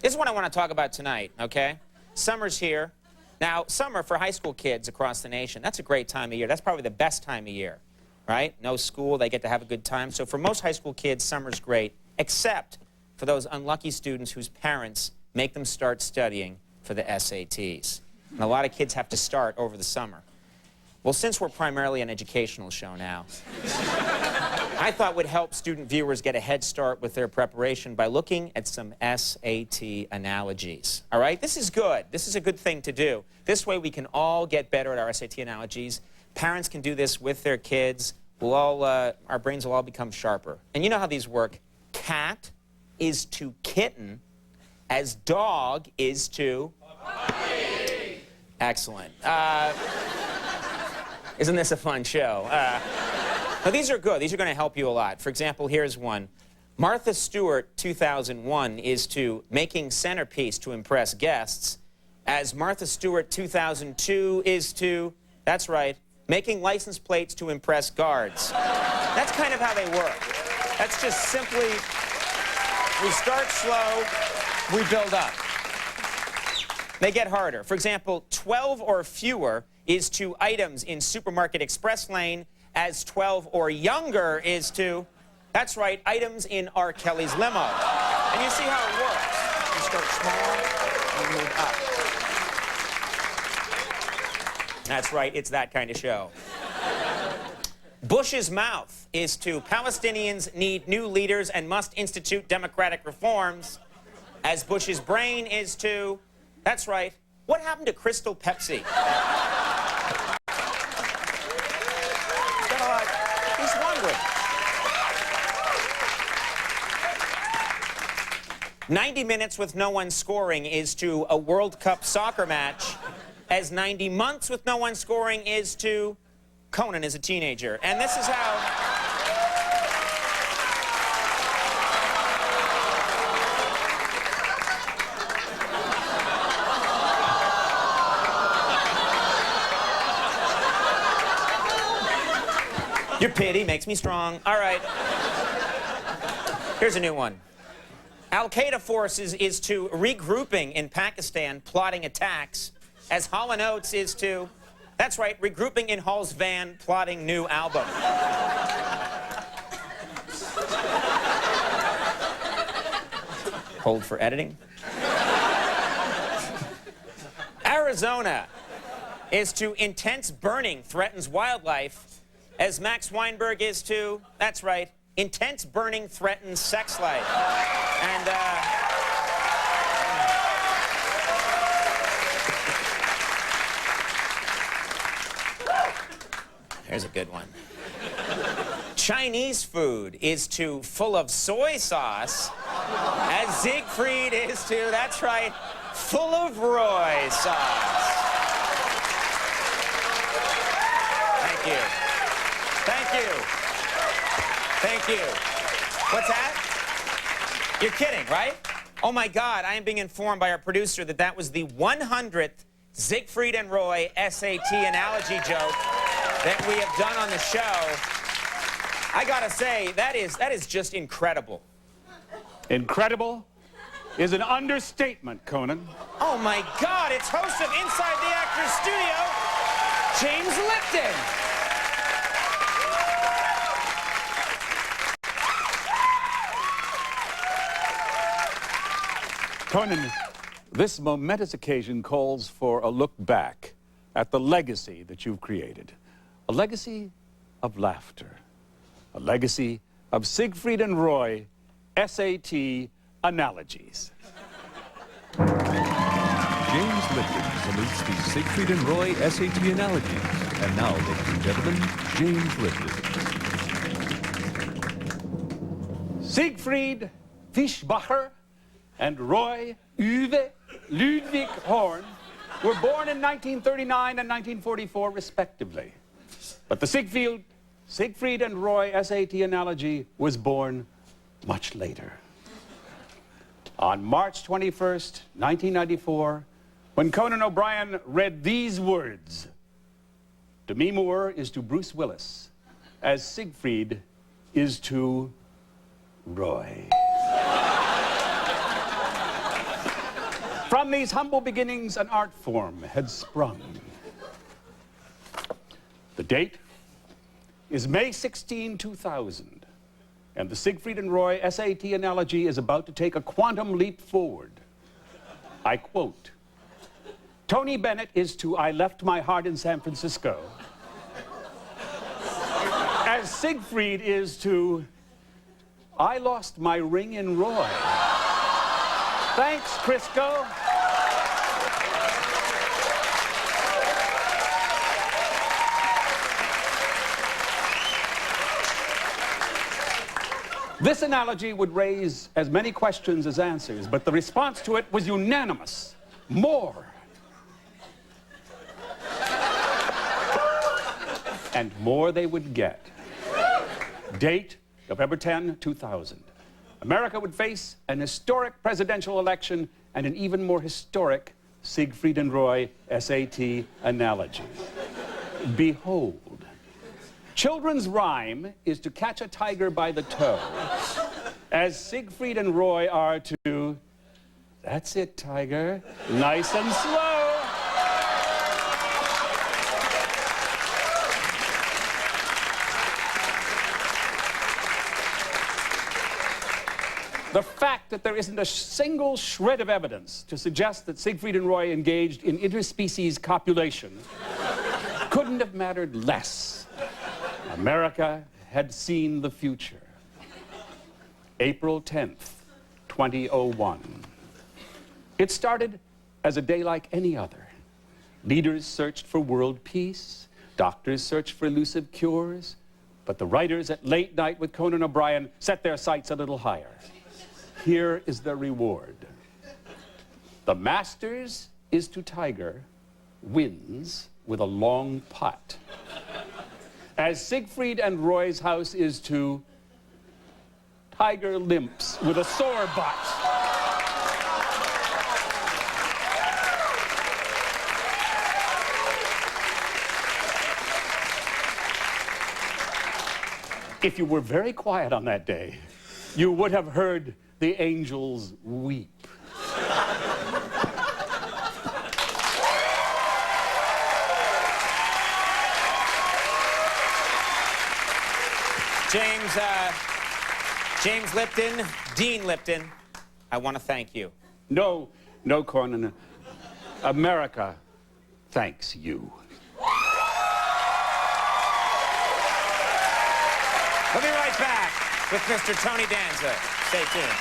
This is what I want to talk about tonight, okay? Summer's here. Now, summer for high school kids across the nation, that's a great time of year. That's probably the best time of year, right? No school, they get to have a good time. So for most high school kids, summer's great, except for those unlucky students whose parents make them start studying for the SATs. And a lot of kids have to start over the summer. Well, since we're primarily an educational show now, I thought would help student viewers get a head start with their preparation by looking at some SAT analogies. All right? This is good. This is a good thing to do. This way we can all get better at our SAT analogies. Parents can do this with their kids. We'll all, our brains will all become sharper. And you know how these work. Cat is to kitten as dog is to... Puppy. Excellent. Isn't this a fun show? Now, these are good. These are going to help you a lot. For example, here's one. Martha Stewart, 2001, is to making centerpiece to impress guests, as Martha Stewart, 2002, is to, that's right, making license plates to impress guards. That's kind of how they work. That's just simply, we start slow, we build up. They get harder. For example, 12 or fewer is to items in supermarket express lane, as 12 or younger is to, that's right, items in R. Kelly's limo. And you see how it works. You start small and move up. That's right, it's that kind of show. Bush's mouth is to Palestinians need new leaders and must institute democratic reforms, as Bush's brain is to, that's right, what happened to Crystal Pepsi? 90 minutes with no one scoring is to a World Cup soccer match, as 90 months with no one scoring is to Conan as a teenager. And this is how... Your pity makes me strong. All right. Here's a new one. Al-Qaeda forces is to regrouping in Pakistan, plotting attacks, as Hall & Oates is to, that's right, regrouping in Hall's van, plotting new album. Hold for editing. Arizona is to intense burning threatens wildlife, as Max Weinberg is to, that's right, intense burning threatens sex life. And, here's a good one. Chinese food is to full of soy sauce, as Siegfried is to, that's right, full of Roy sauce. Thank you. Thank you. Thank you. What's that? You're kidding, right? Oh my God, I am being informed by our producer that that was the 100th Siegfried and Roy SAT analogy joke that we have done on the show. I gotta say, that is just incredible. Incredible is an understatement, Conan. Oh my God, it's host of Inside the Actors Studio, James Lipton. Conan, this momentous occasion calls for a look back at the legacy that you've created. A legacy of laughter. A legacy of Siegfried and Roy SAT analogies. James Lipton salutes the Siegfried and Roy SAT analogies. And now, ladies and gentlemen, James Lipton. Siegfried Fischbacher and Roy Uwe Ludwig Horn were born in 1939 and 1944, respectively. But the Siegfried and Roy SAT analogy was born much later. On March 21st, 1994, when Conan O'Brien read these words, Demi Moore is to Bruce Willis, as Siegfried is to Roy. From these humble beginnings, an art form had sprung. The date is May 16, 2000, and the Siegfried and Roy SAT analogy is about to take a quantum leap forward. I quote, Tony Bennett is to I left my heart in San Francisco, as Siegfried is to I lost my ring in Roy. Thanks, Crisco. This analogy would raise as many questions as answers, but the response to it was unanimous. More. And more they would get. Date, November 10, 2000. America would face an historic presidential election and an even more historic Siegfried and Roy SAT analogy. Behold, children's rhyme is to catch a tiger by the toe, as Siegfried and Roy are to, that's it, tiger, nice and slow. The fact that there isn't a single shred of evidence to suggest that Siegfried and Roy engaged in interspecies copulation couldn't have mattered less. America had seen the future. April 10th, 2001. It started as a day like any other. Leaders searched for world peace, doctors searched for elusive cures, but the writers at Late Night with Conan O'Brien set their sights a little higher. Here is the reward. The Masters is to Tiger wins with a long putt, as Siegfried and Roy's house is to Tiger limps with a sore butt. If you were very quiet on that day, you would have heard the angels weep. James Lipton, Dean Lipton, I want to thank you. No, Conan. America thanks you. We'll be right back with Mr. Tony Danza. Stay tuned.